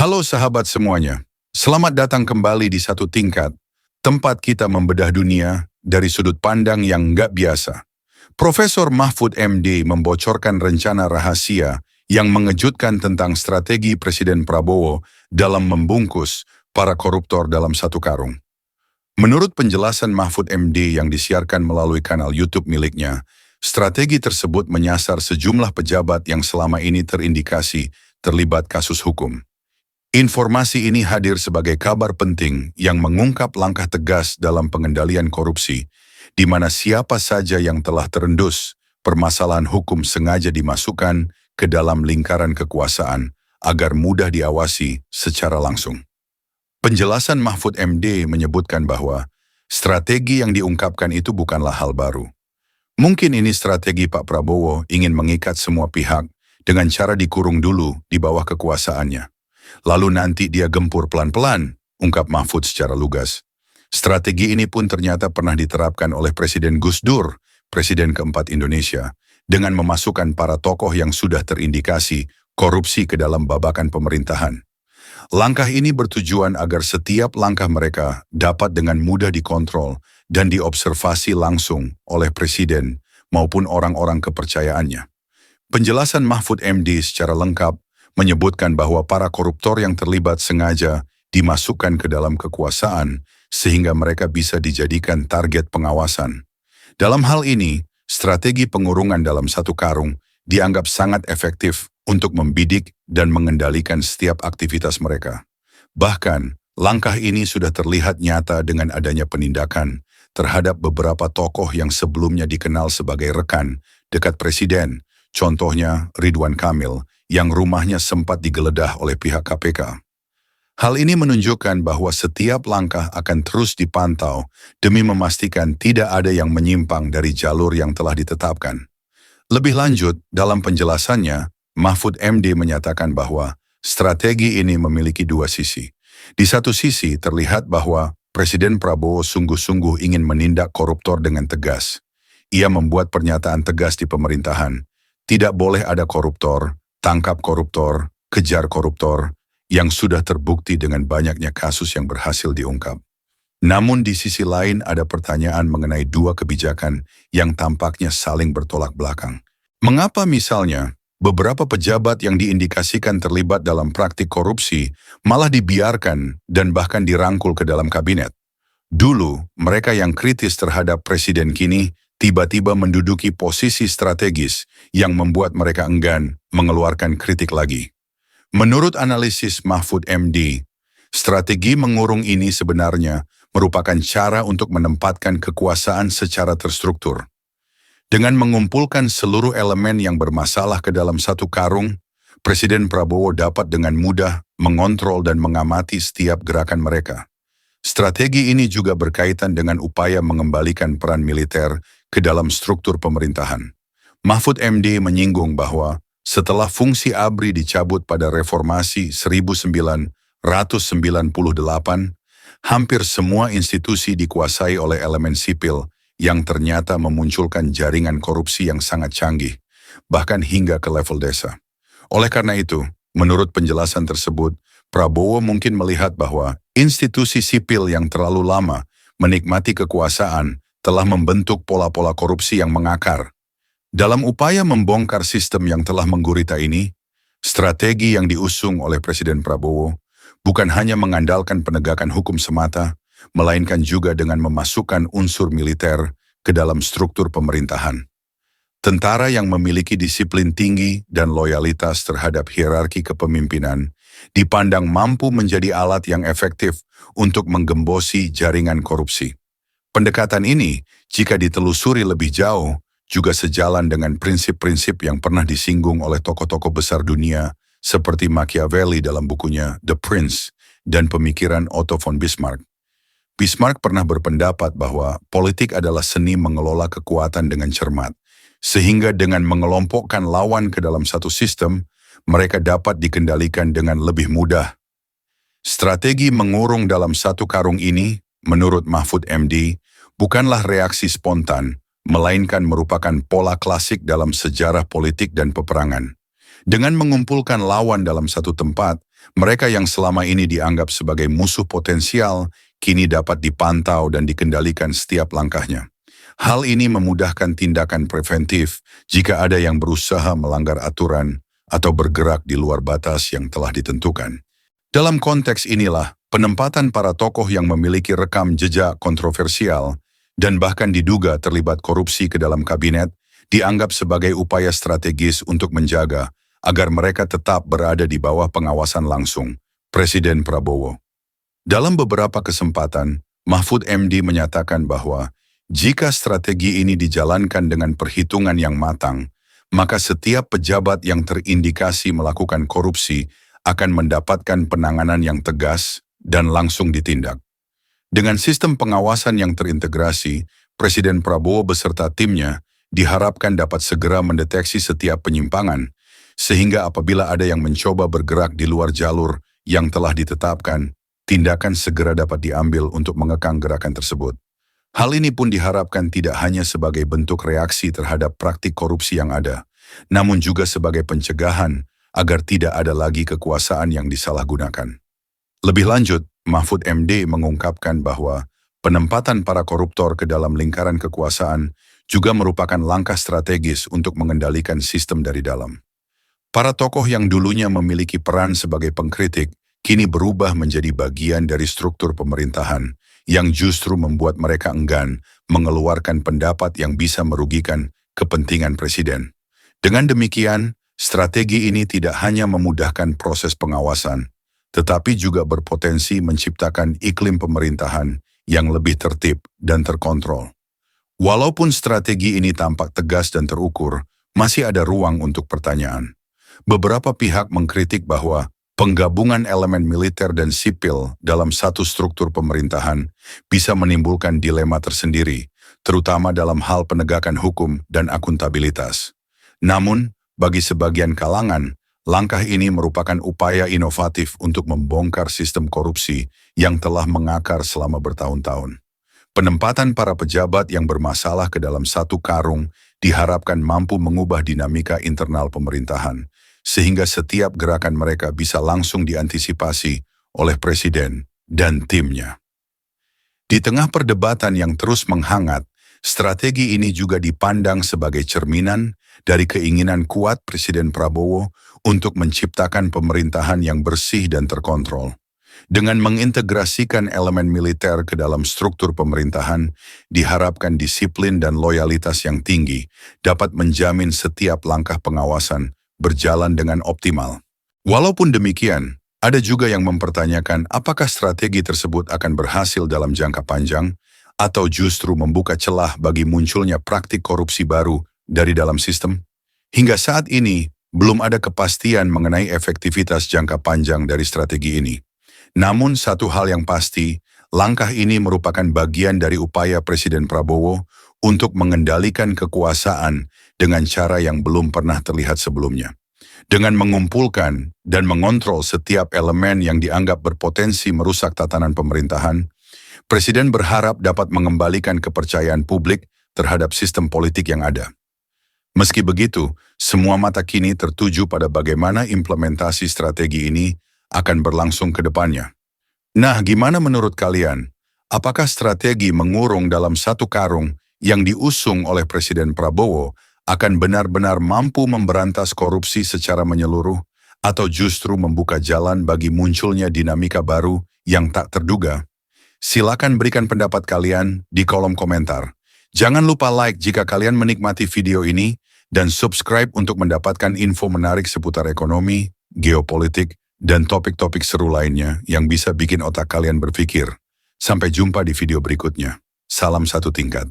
Halo sahabat semuanya, selamat datang kembali di Satu Tingkat, tempat kita membedah dunia dari sudut pandang yang nggak biasa. Profesor Mahfud MD membocorkan rencana rahasia yang mengejutkan tentang strategi Presiden Prabowo dalam membungkus para koruptor dalam satu karung. Menurut penjelasan Mahfud MD yang disiarkan melalui kanal YouTube miliknya, strategi tersebut menyasar sejumlah pejabat yang selama ini terindikasi terlibat kasus hukum. Informasi ini hadir sebagai kabar penting yang mengungkap langkah tegas dalam pengendalian korupsi, di mana siapa saja yang telah terendus permasalahan hukum sengaja dimasukkan ke dalam lingkaran kekuasaan agar mudah diawasi secara langsung. Penjelasan Mahfud MD menyebutkan bahwa strategi yang diungkapkan itu bukanlah hal baru. Mungkin ini strategi Pak Prabowo ingin mengikat semua pihak dengan cara dikurung dulu di bawah kekuasaannya. Lalu nanti dia gempur pelan-pelan, ungkap Mahfud secara lugas. Strategi ini pun ternyata pernah diterapkan oleh Presiden Gus Dur, Presiden keempat Indonesia, dengan memasukkan para tokoh yang sudah terindikasi korupsi ke dalam babakan pemerintahan. Langkah ini bertujuan agar setiap langkah mereka dapat dengan mudah dikontrol dan diobservasi langsung oleh Presiden maupun orang-orang kepercayaannya. Penjelasan Mahfud MD secara lengkap menyebutkan bahwa para koruptor yang terlibat sengaja dimasukkan ke dalam kekuasaan sehingga mereka bisa dijadikan target pengawasan. Dalam hal ini, strategi pengurungan dalam satu karung dianggap sangat efektif untuk membidik dan mengendalikan setiap aktivitas mereka. Bahkan, langkah ini sudah terlihat nyata dengan adanya penindakan terhadap beberapa tokoh yang sebelumnya dikenal sebagai rekan dekat Presiden, contohnya Ridwan Kamil, yang rumahnya sempat digeledah oleh pihak KPK. Hal ini menunjukkan bahwa setiap langkah akan terus dipantau demi memastikan tidak ada yang menyimpang dari jalur yang telah ditetapkan. Lebih lanjut, dalam penjelasannya, Mahfud MD menyatakan bahwa strategi ini memiliki dua sisi. Di satu sisi terlihat bahwa Presiden Prabowo sungguh-sungguh ingin menindak koruptor dengan tegas. Ia membuat pernyataan tegas di pemerintahan, tidak boleh ada koruptor, tangkap koruptor, kejar koruptor, yang sudah terbukti dengan banyaknya kasus yang berhasil diungkap. Namun di sisi lain ada pertanyaan mengenai dua kebijakan yang tampaknya saling bertolak belakang. Mengapa misalnya beberapa pejabat yang diindikasikan terlibat dalam praktik korupsi malah dibiarkan dan bahkan dirangkul ke dalam kabinet? Dulu, mereka yang kritis terhadap Presiden kini tiba-tiba menduduki posisi strategis yang membuat mereka enggan mengeluarkan kritik lagi. Menurut analisis Mahfud MD, strategi mengurung ini sebenarnya merupakan cara untuk menempatkan kekuasaan secara terstruktur. Dengan mengumpulkan seluruh elemen yang bermasalah ke dalam satu karung, Presiden Prabowo dapat dengan mudah mengontrol dan mengamati setiap gerakan mereka. Strategi ini juga berkaitan dengan upaya mengembalikan peran militer ke dalam struktur pemerintahan. Mahfud MD menyinggung bahwa setelah fungsi ABRI dicabut pada reformasi 1998, hampir semua institusi dikuasai oleh elemen sipil yang ternyata memunculkan jaringan korupsi yang sangat canggih, bahkan hingga ke level desa. Oleh karena itu, menurut penjelasan tersebut, Prabowo mungkin melihat bahwa institusi sipil yang terlalu lama menikmati kekuasaan telah membentuk pola-pola korupsi yang mengakar. Dalam upaya membongkar sistem yang telah menggurita ini, strategi yang diusung oleh Presiden Prabowo bukan hanya mengandalkan penegakan hukum semata, melainkan juga dengan memasukkan unsur militer ke dalam struktur pemerintahan. Tentara yang memiliki disiplin tinggi dan loyalitas terhadap hierarki kepemimpinan dipandang mampu menjadi alat yang efektif untuk menggembosi jaringan korupsi. Pendekatan ini, jika ditelusuri lebih jauh, juga sejalan dengan prinsip-prinsip yang pernah disinggung oleh tokoh-tokoh besar dunia seperti Machiavelli dalam bukunya The Prince dan pemikiran Otto von Bismarck. Bismarck pernah berpendapat bahwa politik adalah seni mengelola kekuatan dengan cermat, sehingga dengan mengelompokkan lawan ke dalam satu sistem, mereka dapat dikendalikan dengan lebih mudah. Strategi mengurung dalam satu karung ini, menurut Mahfud MD, bukanlah reaksi spontan, melainkan merupakan pola klasik dalam sejarah politik dan peperangan. Dengan mengumpulkan lawan dalam satu tempat, Mereka yang selama ini dianggap sebagai musuh potensial, kini dapat dipantau dan dikendalikan setiap langkahnya. Hal ini memudahkan tindakan preventif jika ada yang berusaha melanggar aturan atau bergerak di luar batas yang telah ditentukan. Dalam konteks inilah, penempatan para tokoh yang memiliki rekam jejak kontroversial dan bahkan diduga terlibat korupsi ke dalam kabinet dianggap sebagai upaya strategis untuk menjaga agar mereka tetap berada di bawah pengawasan langsung Presiden Prabowo. Dalam beberapa kesempatan, Mahfud MD menyatakan bahwa jika strategi ini dijalankan dengan perhitungan yang matang, maka setiap pejabat yang terindikasi melakukan korupsi akan mendapatkan penanganan yang tegas dan langsung ditindak. Dengan sistem pengawasan yang terintegrasi, Presiden Prabowo beserta timnya diharapkan dapat segera mendeteksi setiap penyimpangan, sehingga apabila ada yang mencoba bergerak di luar jalur yang telah ditetapkan, tindakan segera dapat diambil untuk mengekang gerakan tersebut. Hal ini pun diharapkan tidak hanya sebagai bentuk reaksi terhadap praktik korupsi yang ada, namun juga sebagai pencegahan agar tidak ada lagi kekuasaan yang disalahgunakan. Lebih lanjut, Mahfud MD mengungkapkan bahwa penempatan para koruptor ke dalam lingkaran kekuasaan juga merupakan langkah strategis untuk mengendalikan sistem dari dalam. Para tokoh yang dulunya memiliki peran sebagai pengkritik, kini berubah menjadi bagian dari struktur pemerintahan yang justru membuat mereka enggan mengeluarkan pendapat yang bisa merugikan kepentingan presiden. Dengan demikian, strategi ini tidak hanya memudahkan proses pengawasan, tetapi juga berpotensi menciptakan iklim pemerintahan yang lebih tertib dan terkontrol. Walaupun strategi ini tampak tegas dan terukur, masih ada ruang untuk pertanyaan. Beberapa pihak mengkritik bahwa penggabungan elemen militer dan sipil dalam satu struktur pemerintahan bisa menimbulkan dilema tersendiri, terutama dalam hal penegakan hukum dan akuntabilitas. Namun, bagi sebagian kalangan, langkah ini merupakan upaya inovatif untuk membongkar sistem korupsi yang telah mengakar selama bertahun-tahun. Penempatan para pejabat yang bermasalah ke dalam satu karung diharapkan mampu mengubah dinamika internal pemerintahan, sehingga setiap gerakan mereka bisa langsung diantisipasi oleh presiden dan timnya. Di tengah perdebatan yang terus menghangat, strategi ini juga dipandang sebagai cerminan dari keinginan kuat Presiden Prabowo untuk menciptakan pemerintahan yang bersih dan terkontrol. Dengan mengintegrasikan elemen militer ke dalam struktur pemerintahan, diharapkan disiplin dan loyalitas yang tinggi dapat menjamin setiap langkah pengawasan berjalan dengan optimal. Walaupun demikian, ada juga yang mempertanyakan apakah strategi tersebut akan berhasil dalam jangka panjang atau justru membuka celah bagi munculnya praktik korupsi baru dari dalam sistem. Hingga saat ini, belum ada kepastian mengenai efektivitas jangka panjang dari strategi ini. Namun satu hal yang pasti, langkah ini merupakan bagian dari upaya Presiden Prabowo untuk mengendalikan kekuasaan dengan cara yang belum pernah terlihat sebelumnya. Dengan mengumpulkan dan mengontrol setiap elemen yang dianggap berpotensi merusak tatanan pemerintahan, Presiden berharap dapat mengembalikan kepercayaan publik terhadap sistem politik yang ada. Meski begitu, semua mata kini tertuju pada bagaimana implementasi strategi ini akan berlangsung ke depannya. Nah, gimana menurut kalian? Apakah strategi mengurung dalam satu karung yang diusung oleh Presiden Prabowo akan benar-benar mampu memberantas korupsi secara menyeluruh atau justru membuka jalan bagi munculnya dinamika baru yang tak terduga? Silakan berikan pendapat kalian di kolom komentar. Jangan lupa like jika kalian menikmati video ini dan subscribe untuk mendapatkan info menarik seputar ekonomi, geopolitik, dan topik-topik seru lainnya yang bisa bikin otak kalian berpikir. Sampai jumpa di video berikutnya. Salam satu tingkat.